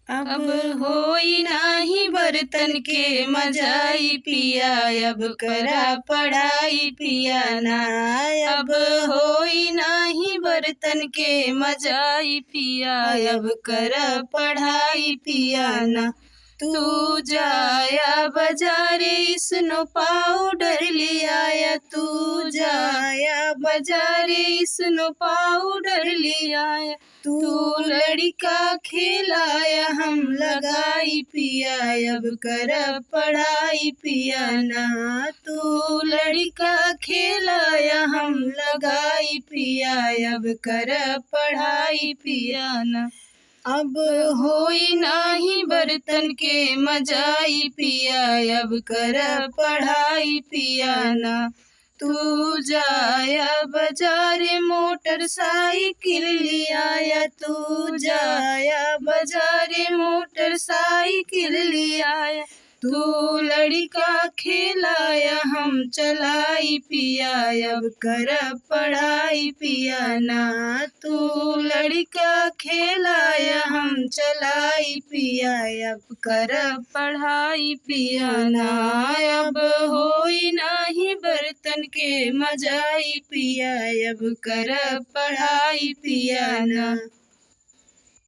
अब होई नाही बर्तन के मजाई पिया, अब करा पढ़ाई पिया ना। अब होई नाही बर्तन के मजाई पिया, अब करा पढ़ाई पिया ना। तू जाया बाजारे स्नो पाउडर ले आया, तू जाया बाजारे स्नो पाउडर ले आया। तू लड़का खेलाया हम लगाई पिया, अब कर पढ़ाई पिया ना। तू लड़का खेलाया हम लगाई पिया, अब कर पढ़ाई पिया ना। अब होई नाही बर्तन के मजाई पिया, अब कर पढ़ाई पिया ना। तू जाया बाजारे मोटरसाइकिल ले आया, तू जाया बाजारे मोटरसाइकिल ले आया। तू लड़का खेलाया हम चलाई पिया, अब कर पढ़ाई पिया ना। तू लड़का खेलाया हम चलाई पिया, अब कर पढ़ाई पिया ना। अब होई नाही बर्तन के मजाई पिया, अब कर पढ़ाई पिया ना।